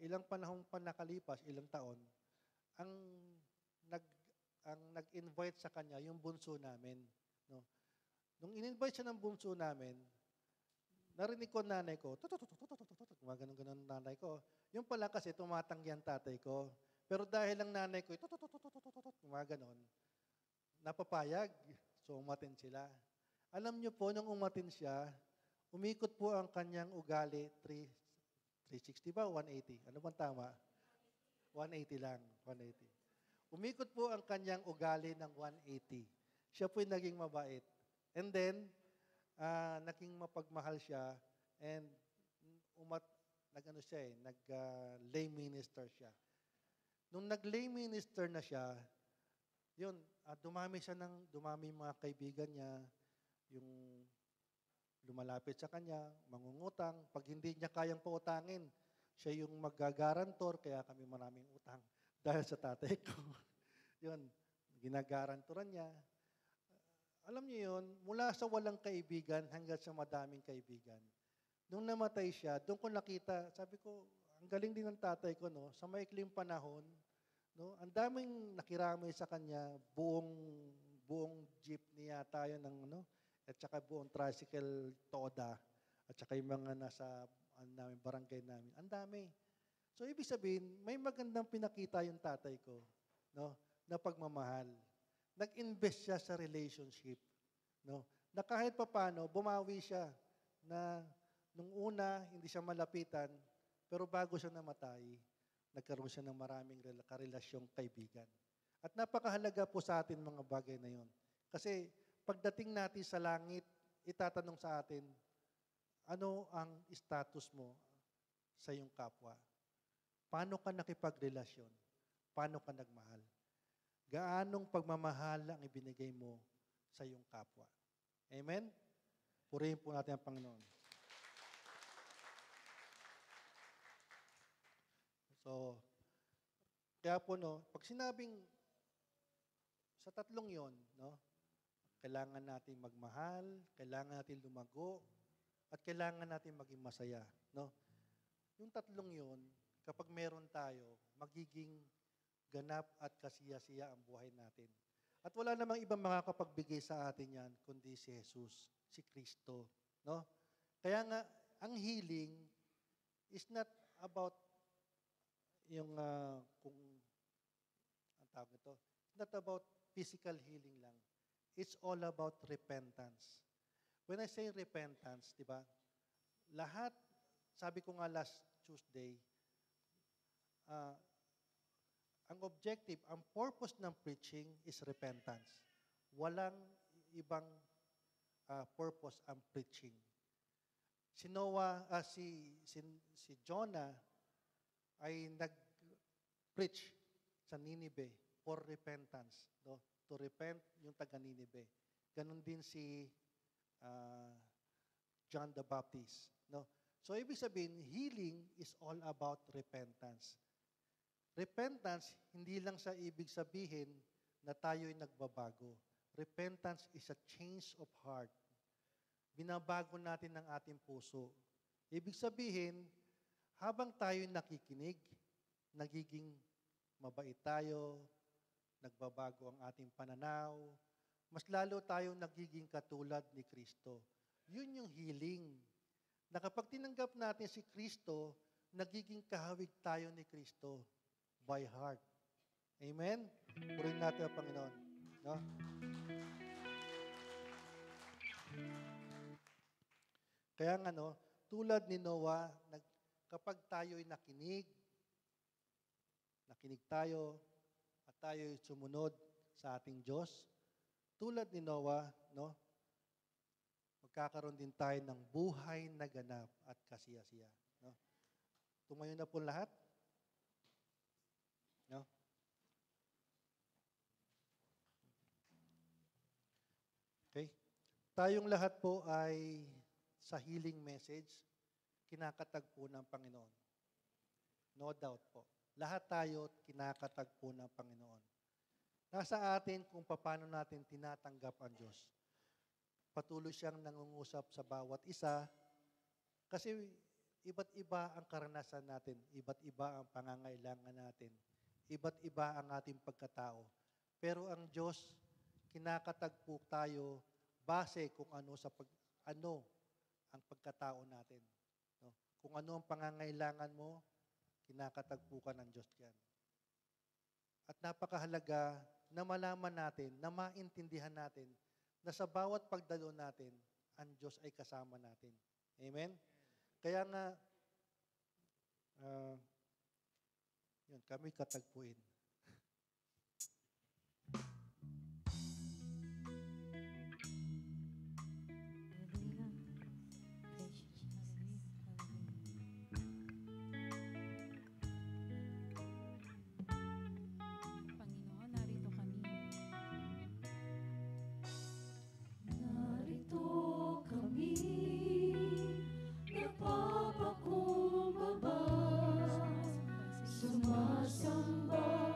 ilang panahong pa nakalipas, ilang taon, ang nag-invite sa kanya yung bunso namin. No. Nung in-invite siya ng bunso namin, narinig ko nanay ko, gumaganon-ganon nanay ko. Yung pala kasi tumatanggi ang tatay ko. Pero dahil ang nanay ko, gumaganon, napapayag. So, umatin sila. Alam niyo po, nung umatin siya, umikot po ang kanyang ugali, 360 ba? 180? Ano bang tama? 180 lang. 180. Umikot po ang kanyang ugali ng 180. Siya po'y naging mabait. And then, naging mapagmahal siya and nag-lay minister siya. Nung nag-lay minister na siya, yun, dumami yung mga kaibigan niya, yung lumalapit sa kanya, mangungutang. Pag hindi niya kayang pautangin, siya yung magagarantor, kaya kami maraming utang dahil sa tatay ko. Yun, ginagarantoran niya. Alam niyo yun, mula sa walang kaibigan hanggang sa madaming kaibigan. Nung namatay siya, doon ko nakita, sabi ko, ang galing din ng tatay ko, no? Sa maikling panahon, No? Ang daming nakiramay sa kanya, buong jeepney yata yun ng ano, at saka buong tricycle toda, at saka yung mga nasa namin, barangay namin. Ang dami. So, ibig sabihin, may magandang pinakita yung tatay ko, no, na pagmamahal. Nag-invest siya sa relationship, no, na kahit papano, bumawi siya na nung una, hindi siya malapitan, pero bago siya namatay, nagkaroon siya ng maraming karelasyong kaibigan. At napakahalaga po sa atin mga bagay na yon. Kasi pagdating natin sa langit, itatanong sa atin, ano ang status mo sa iyong kapwa? Paano ka nakipagrelasyon? Paano ka nagmahal? Gaanong pagmamahal ang ibinigay mo sa iyong kapwa? Amen? Purihin po natin ang Panginoon. So, kaya po, no, pag sinabing sa tatlong yon, no, kailangan natin magmahal, kailangan natin lumago, at kailangan natin maging masaya. No? Yung tatlong yon, kapag meron tayo, magiging ganap at kasiya-siya ang buhay natin. At wala namang ibang makakapagbigay sa atin yan, kundi si Jesus, si Kristo. No? Kaya nga, ang healing is not about yung kung ang tawag nito, it's not about physical healing lang. It's all about repentance. When I say repentance, di ba? Lahat, sabi ko nga last Tuesday, ang objective, ang purpose ng preaching is repentance. Walang ibang purpose ang preaching. Si Noah, si Jonah ay nag-preach sa Ninive for repentance. No? To repent yung taga Ninive. Ganon din si John the Baptist. No? So, ibig sabihin, healing is all about repentance. Repentance, hindi lang sa ibig sabihin na tayo'y nagbabago. Repentance is a change of heart. Binabago natin ang ating puso. Ibig sabihin, habang tayo'y nakikinig, nagiging mabait tayo, nagbabago ang ating pananaw, mas lalo tayong nagiging katulad ni Kristo. Yun yung healing. Na kapag tinanggap natin si Kristo, nagiging kahawig tayo ni Kristo by heart. Amen? Purihin natin ang Panginoon. No? Kaya nga, no, tulad ni Noah, kapag tayo'y nakinig tayo, at tayo'y sumunod sa ating Diyos, tulad ni Noah, no, magkakaroon din tayo ng buhay na ganap at kasiya-siya. No? Tumayo na po lahat. No? Okay. Tayong lahat po ay sa healing message, kinakatagpo ng Panginoon. No doubt po. Lahat tayo kinakatagpo ng Panginoon. Nasa atin kung paano natin tinatanggap ang Diyos. Patuloy siyang nangungusap sa bawat isa kasi iba't iba ang karanasan natin, iba't iba ang pangangailangan natin, iba't iba ang ating pagkatao. Pero ang Diyos, kinakatagpo tayo base kung ano ang pagkatao natin. No? Kung ano ang pangangailangan mo, kinakatagpo ka ng Diyos yan. At napakahalaga na malaman natin, na maintindihan natin, na sa bawat pagdalo natin, ang Diyos ay kasama natin. Amen? Kaya nga, yun, kami katagpuin. Panginoon, narito kami. Narito kami, nagpapakumbaba, sumasamba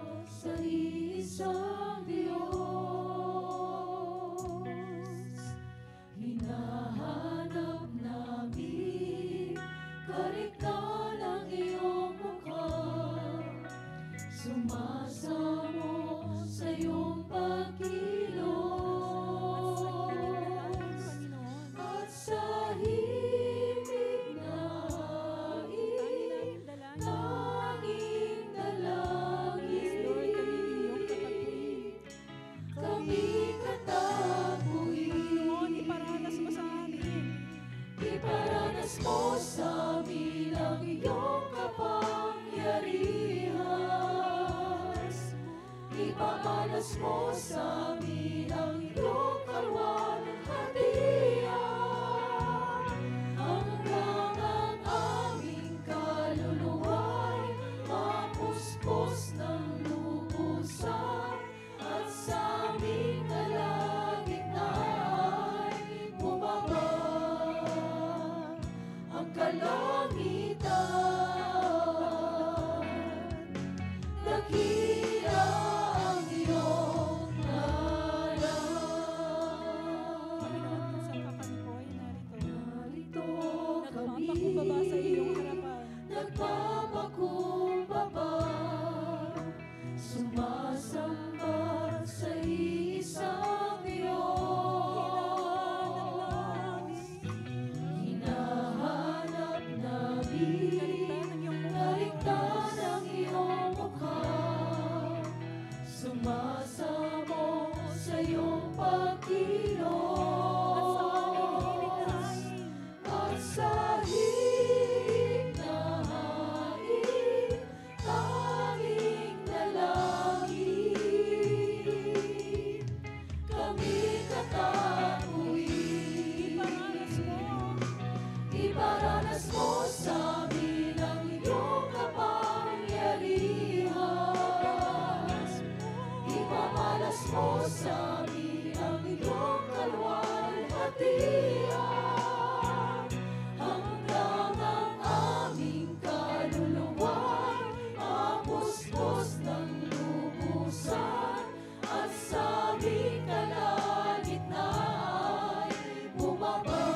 Ipamalas mo sa amin ang iyong kalwalhatian, hanggang ang aming kaluluwa'y mapuspos ng lubusan, at sa aming kalagitnaan ay bumaba ang kalangitan. Dakila ang iyong ngalan. Panginoon, kung saan ka kami po ay narito. Narito kami, Nagpapakumbaba sa iyong harapan. nagpapakumbaba, sumasamba sa isang Diyos. Hinahanap namin kaligtan ang iyong mukha, sumasamo sa iyong pagkilos, at sa himig na hain, tanging dalangin, kami katakuin. Iparanas mo sa amin ang iyong kapangyarihan, ipamalas mo sa amin ang iyong kalwalhatian, hanggang ang aming kaluluwa'y mapuspos ng lubusan, at sa aming kalagitnaan ay bumaba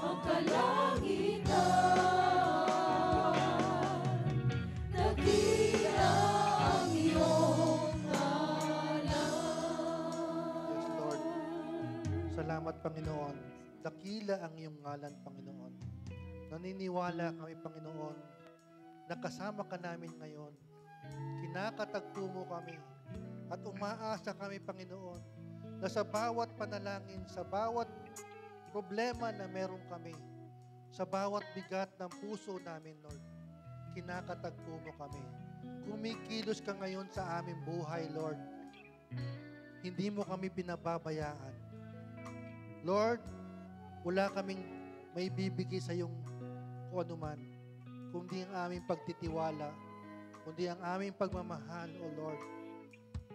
ang kalangitan. Dakila ang iyong ngalan. Yes, Lord. Salamat, Panginoon. Dakila ang iyong ngalan, Panginoon. Naniniwala kami, Panginoon, na kasama ka namin ngayon. Kinakatagpo mo kami. At umaasa kami, Panginoon, na sa bawat panalangin, sa bawat problema na meron kami, sa bawat bigat ng puso namin, Lord, kinakatagpo mo kami. Kumikilos ka ngayon sa aming buhay, Lord. Hindi mo kami pinababayaan. Lord, wala kaming may bibigay sa iyong kung anuman, kundi ang aming pagtitiwala, kundi ang aming pagmamahal, O Lord.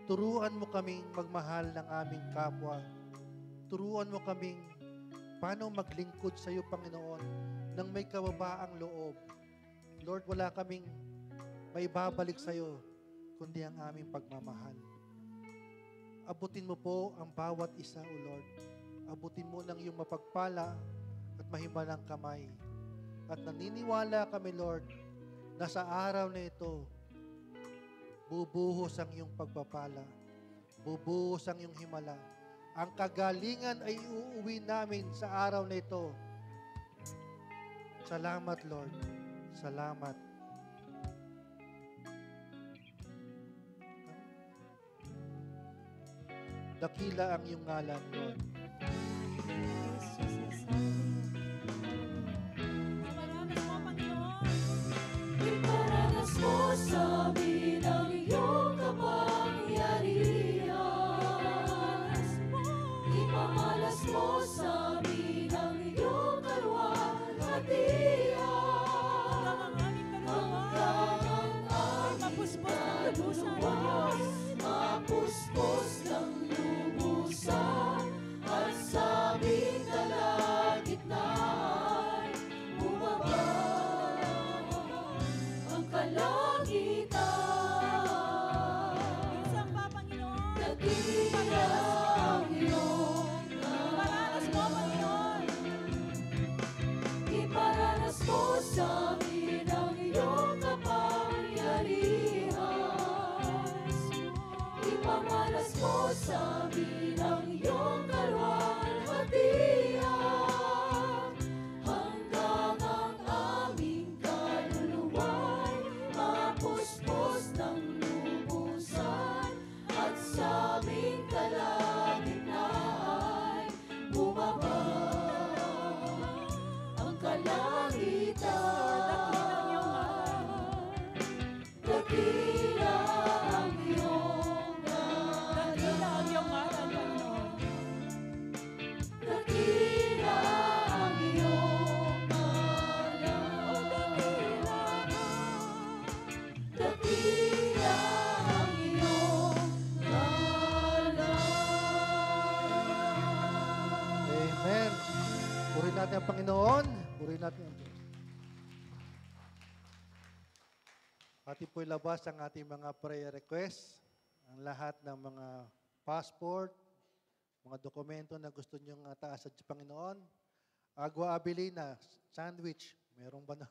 Turuan mo kaming magmahal ng aming kapwa. Turuan mo kaming paano maglingkod sa iyo, Panginoon, nang may kababaang loob. Lord, wala kaming may babalik sa iyo, kundi ang aming pagmamahal. Abutin mo po ang bawat isa, O Lord. Abutin mo ng iyong mapagpala at mahimalang kamay. At naniniwala kami, Lord, na sa araw na ito, bubuhos ang iyong pagpapala. Bubuhos ang iyong himala. Ang kagalingan ay uuwi namin sa araw na ito. Salamat, Lord. Salamat. Dakila ang iyong ngalan, Lord. Iparanas mo sa amin ang iyong kapangyarihan, ipamalas mo sa amin ang iyong kalwalhatian, hanggang ang aming kaluluwa mapuspos ng lubusan, at Panginoon. Purihin natin ang Diyos. Ating po'y labas ang ating mga prayer requests. Ang lahat ng mga passport, mga dokumento na gusto nyong taas sa Panginoon. Agua Abilina, sandwich, meron ba na?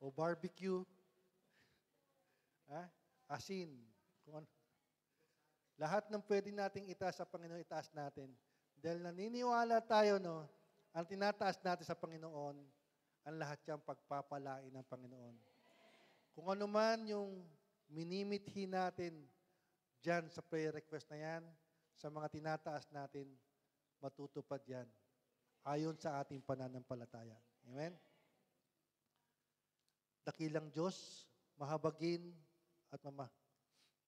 O barbecue, asin, kung ano. Lahat ng pwede nating itaas sa Panginoon, itaas natin. Dahil naniniwala tayo, no, ang tinataas natin sa Panginoon, ang lahat yan pagpapalain ng Panginoon. Kung ano man yung minimithi natin dyan sa prayer request na yan, sa mga tinataas natin, matutupad yan. Ayon sa ating pananampalataya. Amen? Dakilang Diyos, mahabagin at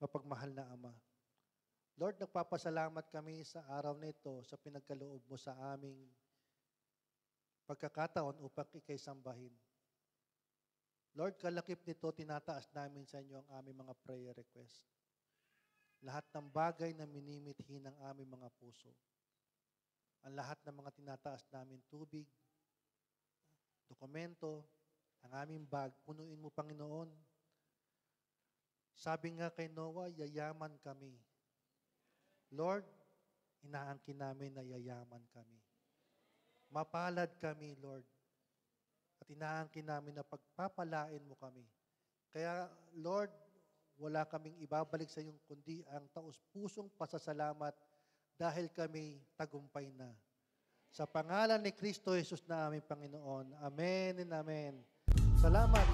mapagmahal na Ama. Lord, nagpapasalamat kami sa araw nito sa pinagkaloob mo sa aming pagkakataon upang ikaysambahin. Lord, kalakip nito, tinataas namin sa inyo ang aming mga prayer request. Lahat ng bagay na minimithi ng aming mga puso. Ang lahat ng mga tinataas namin tubig, dokumento, ang aming bag, punuin mo, Panginoon. Sabi nga kay Noah, yayaman kami. Lord, inaangkin namin na yayaman kami. Mapalad kami, Lord. At inaangkin namin na pagpapalain mo kami. Kaya, Lord, wala kaming ibabalik sa iyong kundi ang taus-pusong pasasalamat dahil kami tagumpay na. Sa pangalan ni Kristo Jesus na aming Panginoon. Amen and amen. Salamat.